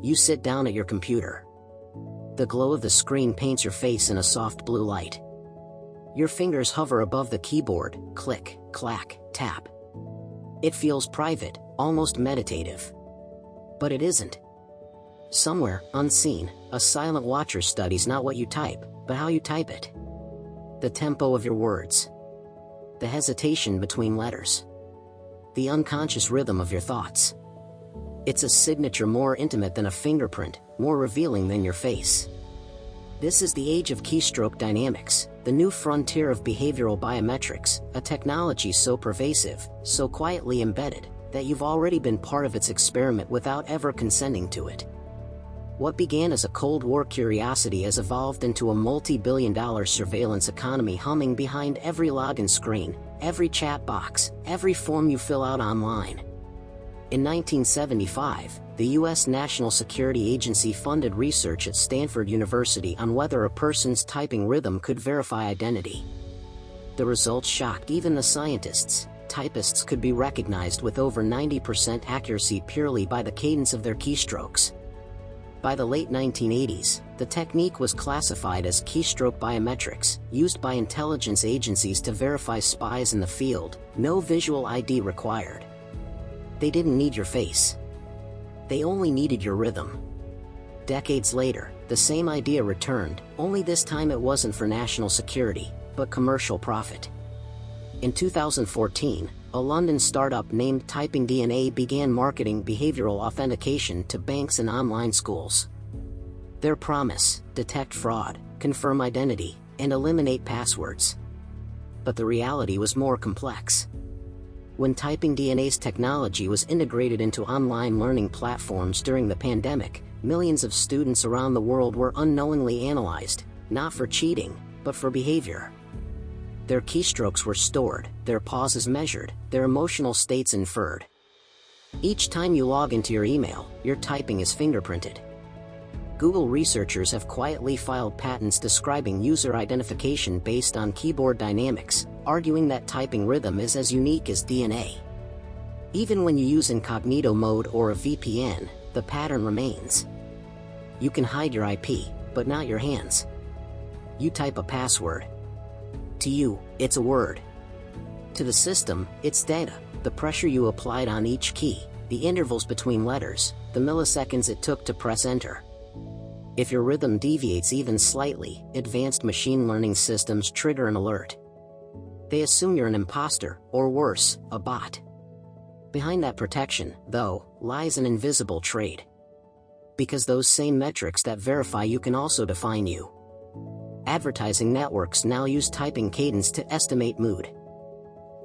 You sit down at your computer. The glow of the screen paints your face in a soft blue light. Your fingers hover above the keyboard, click, clack, tap. It feels private, almost meditative. But it isn't. Somewhere, unseen, a silent watcher studies not what you type, but how you type it. The tempo of your words. The hesitation between letters. The unconscious rhythm of your thoughts. It's a signature more intimate than a fingerprint, more revealing than your face. This is the age of keystroke dynamics, the new frontier of behavioral biometrics, a technology so pervasive, so quietly embedded, that you've already been part of its experiment without ever consenting to it. What began as a Cold War curiosity has evolved into a multi-billion-dollar surveillance economy humming behind every login screen, every chat box, every form you fill out online. In 1975, the U.S. National Security Agency funded research at Stanford University on whether a person's typing rhythm could verify identity. The results shocked even the scientists. Typists could be recognized with over 90% accuracy purely by the cadence of their keystrokes. By the late 1980s, the technique was classified as keystroke biometrics, used by intelligence agencies to verify spies in the field, no visual ID required. They didn't need your face. They only needed your rhythm. Decades later, the same idea returned, only this time it wasn't for national security, but commercial profit. In 2014, a London startup named Typing DNA began marketing behavioral authentication to banks and online schools. Their promise: detect fraud, confirm identity, and eliminate passwords. But the reality was more complex. When Typing DNA's technology was integrated into online learning platforms during the pandemic, millions of students around the world were unknowingly analyzed, not for cheating, but for behavior. Their keystrokes were stored, their pauses measured, their emotional states inferred. Each time you log into your email, your typing is fingerprinted. Google researchers have quietly filed patents describing user identification based on keyboard dynamics, arguing that typing rhythm is as unique as DNA. Even when you use incognito mode or a VPN, the pattern remains. You can hide your IP, but not your hands. You type a password. To you, it's a word. To the system, it's data, the pressure you applied on each key, the intervals between letters, the milliseconds it took to press enter. If your rhythm deviates even slightly, advanced machine learning systems trigger an alert. They assume you're an imposter, or worse, a bot. Behind that protection, though, lies an invisible trade. Because those same metrics that verify you can also define you. Advertising networks now use typing cadence to estimate mood.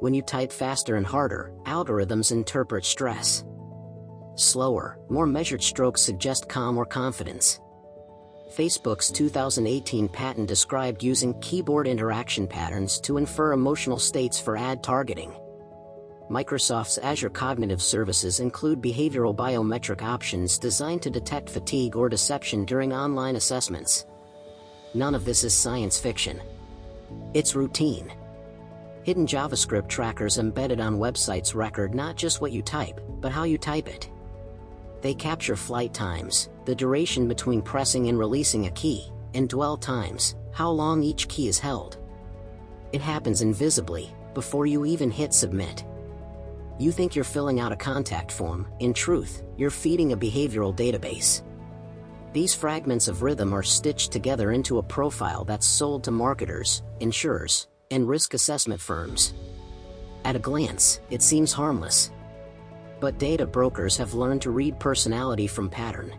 When you type faster and harder, algorithms interpret stress. Slower, more measured strokes suggest calm or confidence. Facebook's 2018 patent described using keyboard interaction patterns to infer emotional states for ad targeting. Microsoft's Azure Cognitive Services include behavioral biometric options designed to detect fatigue or deception during online assessments. None of this is science fiction. It's routine. Hidden JavaScript trackers embedded on websites record not just what you type, but how you type it. They capture flight times, the duration between pressing and releasing a key, and dwell times, how long each key is held. It happens invisibly, before you even hit submit. You think you're filling out a contact form, in truth, you're feeding a behavioral database. These fragments of rhythm are stitched together into a profile that's sold to marketers, insurers, and risk assessment firms. At a glance, it seems harmless. But data brokers have learned to read personality from pattern.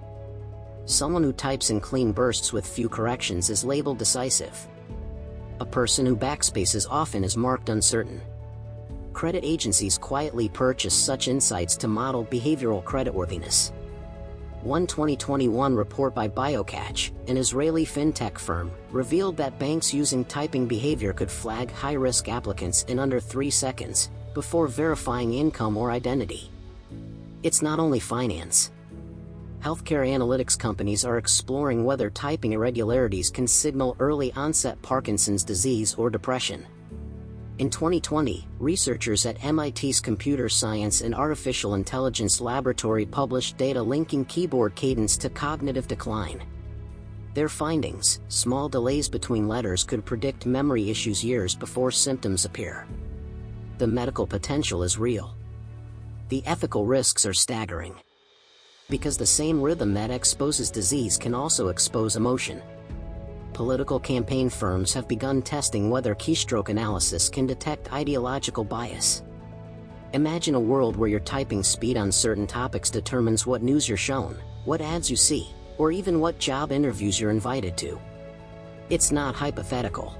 Someone who types in clean bursts with few corrections is labeled decisive. A person who backspaces often is marked uncertain. Credit agencies quietly purchase such insights to model behavioral creditworthiness. One 2021 report by BioCatch, an Israeli fintech firm, revealed that banks using typing behavior could flag high-risk applicants in under 3 seconds, before verifying income or identity. It's not only finance. Healthcare analytics companies are exploring whether typing irregularities can signal early-onset Parkinson's disease or depression. In 2020, researchers at MIT's Computer Science and Artificial Intelligence Laboratory published data linking keyboard cadence to cognitive decline. Their findings: small delays between letters could predict memory issues years before symptoms appear. The medical potential is real. The ethical risks are staggering. Because the same rhythm that exposes disease can also expose emotion. Political campaign firms have begun testing whether keystroke analysis can detect ideological bias. Imagine a world where your typing speed on certain topics determines what news you're shown, what ads you see, or even what job interviews you're invited to. It's not hypothetical.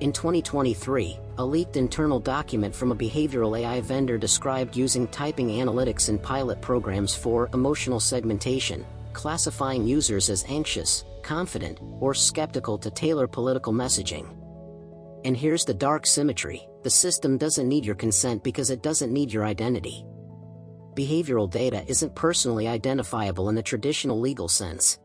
In 2023, a leaked internal document from a behavioral AI vendor described using typing analytics in pilot programs for emotional segmentation, classifying users as anxious, confident, or skeptical to tailor political messaging. And here's the dark symmetry: the system doesn't need your consent because it doesn't need your identity. Behavioral data isn't personally identifiable in the traditional legal sense.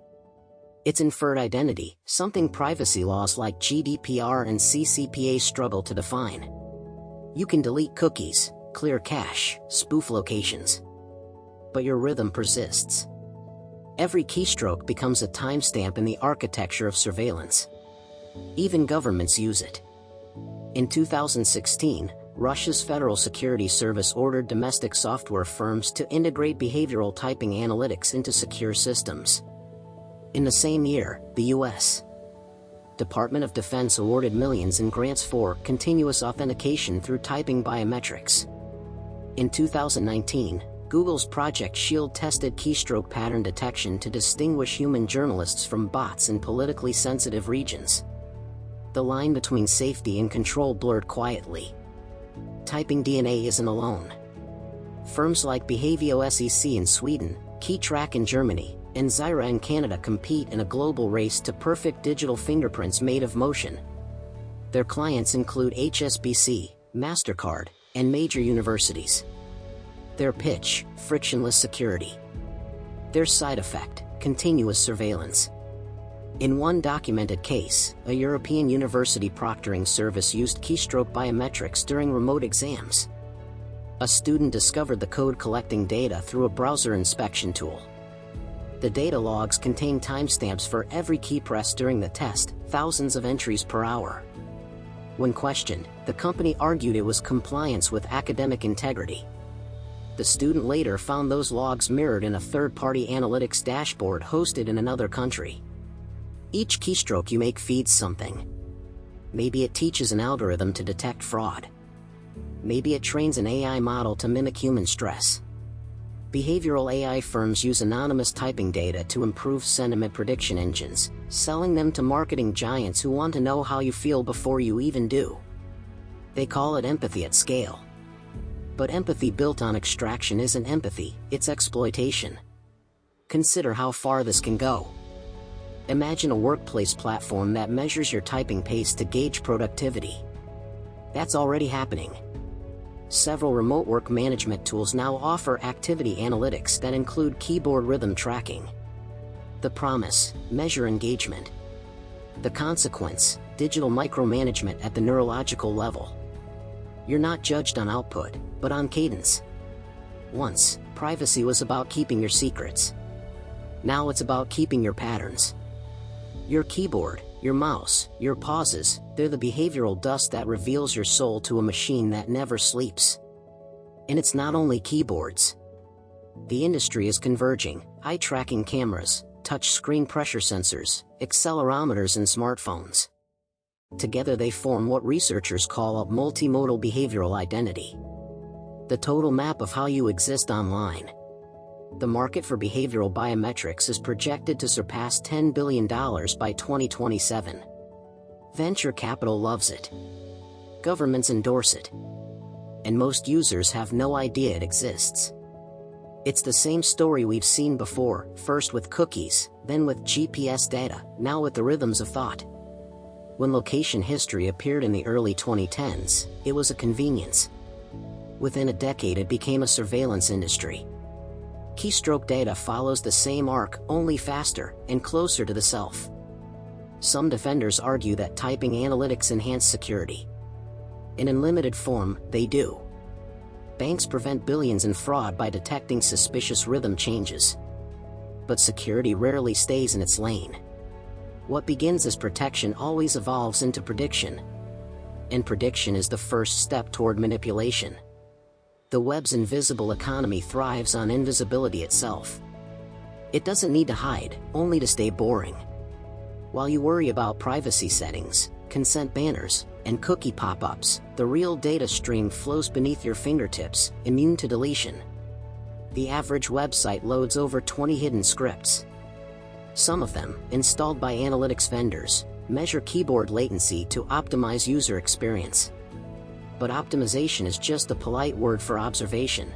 It's inferred identity, something privacy laws like GDPR and CCPA struggle to define. You can delete cookies, clear cache, spoof locations. But your rhythm persists. Every keystroke becomes a timestamp in the architecture of surveillance. Even governments use it. In 2016, Russia's Federal Security Service ordered domestic software firms to integrate behavioral typing analytics into secure systems. In the same year, the U.S. Department of Defense awarded millions in grants for continuous authentication through typing biometrics. In 2019, Google's Project Shield tested keystroke pattern detection to distinguish human journalists from bots in politically sensitive regions. The line between safety and control blurred quietly. Typing DNA isn't alone. Firms like Behavio SEC in Sweden, Keytrack in Germany, and Zyra in Canada compete in a global race to perfect digital fingerprints made of motion. Their clients include HSBC, MasterCard, and major universities. Their pitch: frictionless security. Their side effect: continuous surveillance. In one documented case, a European university proctoring service used keystroke biometrics during remote exams. A student discovered the code collecting data through a browser inspection tool. The data logs contain timestamps for every key press during the test, thousands of entries per hour. When questioned, the company argued it was compliance with academic integrity. The student later found those logs mirrored in a third-party analytics dashboard hosted in another country. Each keystroke you make feeds something. Maybe it teaches an algorithm to detect fraud. Maybe it trains an AI model to mimic human stress. Behavioral AI firms use anonymous typing data to improve sentiment prediction engines, selling them to marketing giants who want to know how you feel before you even do. They call it empathy at scale. But empathy built on extraction isn't empathy, it's exploitation. Consider how far this can go. Imagine a workplace platform that measures your typing pace to gauge productivity. That's already happening. Several remote work management tools now offer activity analytics that include keyboard rhythm tracking. The promise: measure engagement. The consequence: digital micromanagement at the neurological level. You're not judged on output, but on cadence. Once, privacy was about keeping your secrets. Now it's about keeping your patterns. Your keyboard, your mouse, your pauses, they're the behavioral dust that reveals your soul to a machine that never sleeps. And it's not only keyboards. The industry is converging: eye-tracking cameras, touch-screen pressure sensors, accelerometers in smartphones. Together they form what researchers call a multimodal behavioral identity. The total map of how you exist online. The market for behavioral biometrics is projected to surpass $10 billion by 2027. Venture capital loves it. Governments endorse it. And most users have no idea it exists. It's the same story we've seen before, first with cookies, then with GPS data, now with the rhythms of thought. When location history appeared in the early 2010s, it was a convenience. Within a decade it became a surveillance industry. Keystroke data follows the same arc, only faster, and closer to the self. Some defenders argue that typing analytics enhance security. and in limited form, they do. Banks prevent billions in fraud by detecting suspicious rhythm changes. But security rarely stays in its lane. What begins as protection always evolves into prediction. And prediction is the first step toward manipulation. The web's invisible economy thrives on invisibility itself. It doesn't need to hide, only to stay boring. While you worry about privacy settings, consent banners, and cookie pop-ups, the real data stream flows beneath your fingertips, immune to deletion. The average website loads over 20 hidden scripts. Some of them, installed by analytics vendors, measure keyboard latency to optimize user experience. But optimization is just a polite word for observation.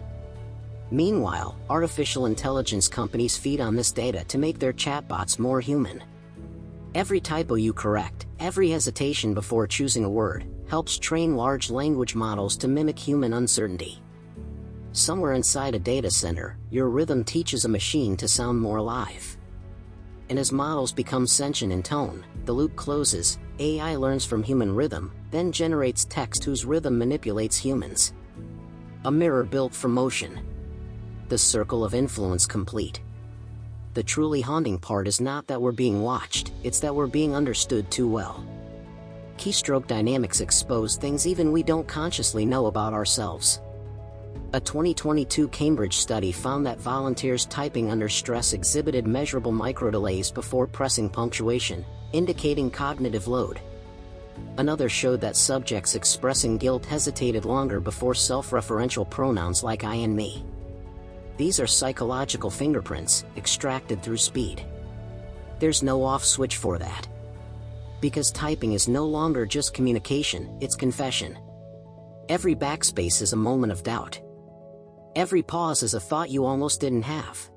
Meanwhile, artificial intelligence companies feed on this data to make their chatbots more human. Every typo you correct, every hesitation before choosing a word, helps train large language models to mimic human uncertainty. Somewhere inside a data center, your rhythm teaches a machine to sound more alive. And as models become sentient in tone, the loop closes. AI learns from human rhythm, then generates text whose rhythm manipulates humans. A mirror built for motion. The circle of influence complete. The truly haunting part is not that we're being watched, it's that we're being understood too well. Keystroke dynamics expose things even we don't consciously know about ourselves. A 2022 Cambridge study found that volunteers typing under stress exhibited measurable microdelays before pressing punctuation, indicating cognitive load. Another showed that subjects expressing guilt hesitated longer before self-referential pronouns like I and me. These are psychological fingerprints, extracted through speed. There's no off switch for that. Because typing is no longer just communication, it's confession. Every backspace is a moment of doubt. Every pause is a thought you almost didn't have.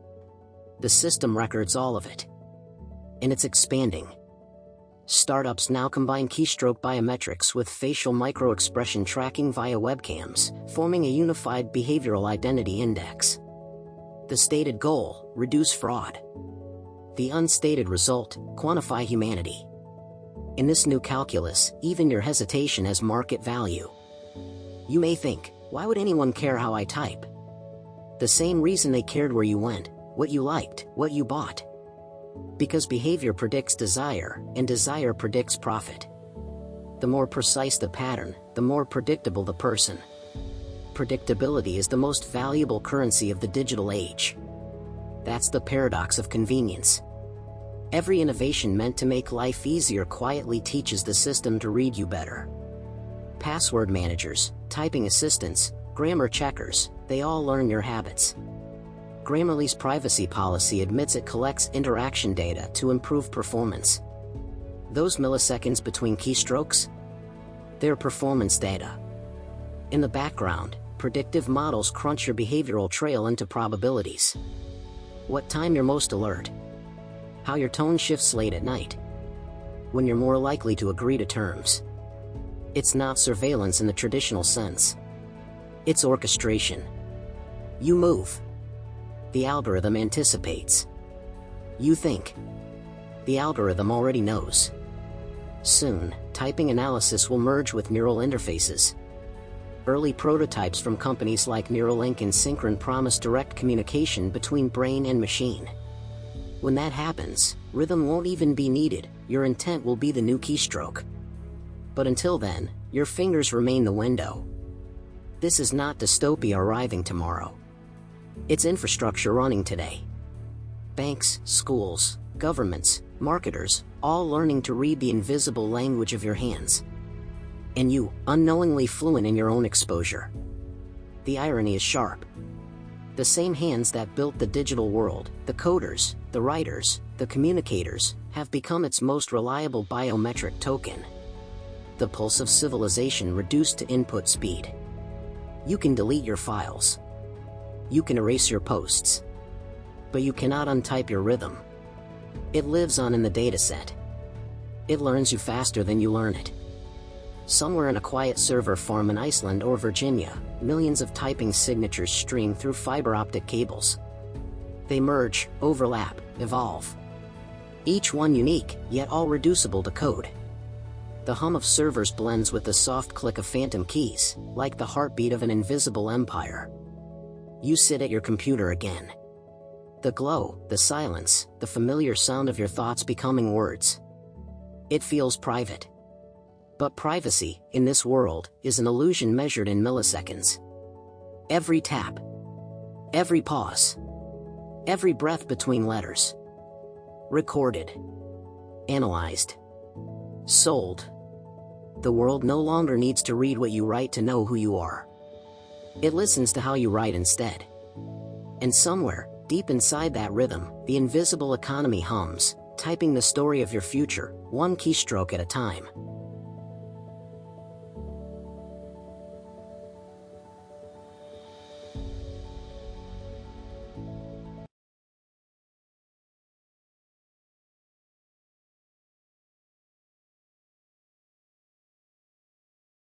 The system records all of it. And it's expanding. Startups now combine keystroke biometrics with facial micro-expression tracking via webcams, forming a unified behavioral identity index. The stated goal, reduce fraud. The unstated result, quantify humanity. In this new calculus, even your hesitation has market value. You may think, why would anyone care how I type? The same reason they cared where you went, what you liked, what you bought. Because behavior predicts desire, and desire predicts profit. The more precise the pattern, the more predictable the person. Predictability is the most valuable currency of the digital age. That's the paradox of convenience. Every innovation meant to make life easier quietly teaches the system to read you better. Password managers, typing assistants, grammar checkers, they all learn your habits. Grammarly's privacy policy admits it collects interaction data to improve performance. Those milliseconds between keystrokes? They're performance data. In the background, predictive models crunch your behavioral trail into probabilities. What time you're most alert. How your tone shifts late at night. When you're more likely to agree to terms. It's not surveillance in the traditional sense. It's orchestration. You move. The algorithm anticipates. You think. The algorithm already knows. Soon, typing analysis will merge with neural interfaces. Early prototypes from companies like Neuralink and Synchron promise direct communication between brain and machine. When that happens, rhythm won't even be needed, your intent will be the new keystroke. But until then, your fingers remain the window. This is not dystopia arriving tomorrow. It's infrastructure running today. Banks, schools, governments, marketers, all learning to read the invisible language of your hands. And you, unknowingly fluent in your own exposure. The irony is sharp. The same hands that built the digital world, the coders, the writers, the communicators, have become its most reliable biometric token. The pulse of civilization reduced to input speed. You can delete your files. You can erase your posts. But you cannot untype your rhythm. It lives on in the dataset. It learns you faster than you learn it. Somewhere in a quiet server farm in Iceland or Virginia, millions of typing signatures stream through fiber optic cables. They merge, overlap, evolve. Each one unique, yet all reducible to code. The hum of servers blends with the soft click of phantom keys, like the heartbeat of an invisible empire. You sit at your computer again. The glow, the silence, the familiar sound of your thoughts becoming words. It feels private. But privacy, in this world, is an illusion measured in milliseconds. Every tap. Every pause. Every breath between letters. Recorded. Analyzed. Sold. The world no longer needs to read what you write to know who you are. It listens to how you write instead. And somewhere, deep inside that rhythm, the invisible economy hums, typing the story of your future, one keystroke at a time.